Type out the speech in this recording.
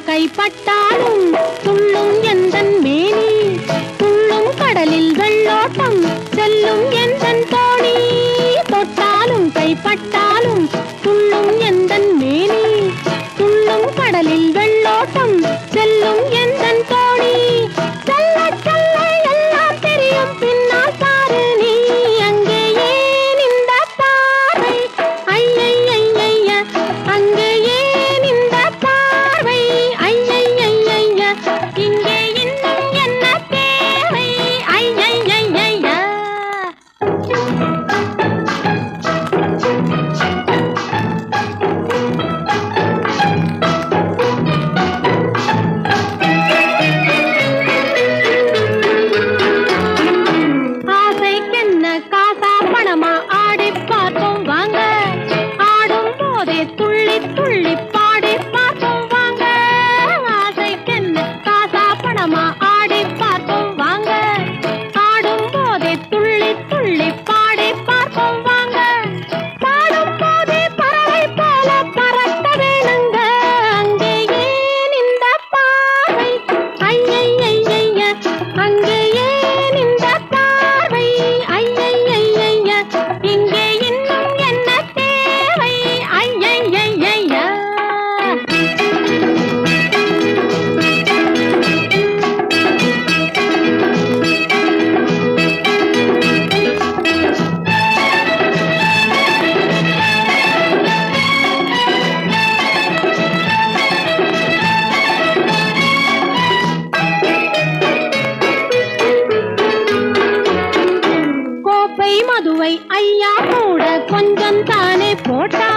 கைப்பட்டாலும் துள்ளும் எந்தன் மேனி, துள்ளும் கடலில் வெள்ளோட்டம் செல்லும் எந்தன் தோணி. தொட்டாலும் கைப்பட்டாலும் துள்ளும் எந்தன் மேனி, துள்ளும் கடலில் வெள்ளோட்டம் செல்லும் எந்தன் தோணி. செல்ல செல்ல எல்லாம் தெரியும் பின்னால் பாரு நீ, அங்கே ஏன் இந்த பார்வை ஐயையைய, அங்கே ஏன் இந்த பார்வை ஐயையைய, இங்கே இன்னும் என்ன தேவை ஐயையைய. காசா பணமா ஆடி பார்த்தோம் வாங்க, ஆடும் போதே துள்ளி துள்ளி பாடி பார்த்தோம் வாங்க. ஆசைக்கென்ன காசா பணமா ஆடி பார்த்தோம் வாங்க, ஆடும் போதே துள்ளி துள்ளி பாடி பார்த்தோம் வாங்க. பாடும் போதே பறவை போல பறக்க வேணுங்க, அங்கே ஏன் இந்த பார்வை ஐயையைய, அங்கே ஏன் இந்த பார்வை ஐயையைய, இங்கே இன்னும் என்ன தேவை ஐயையைய. கோப்பை மதுவை ஐயா கூட கொஞ்சம் தானே போட்டா,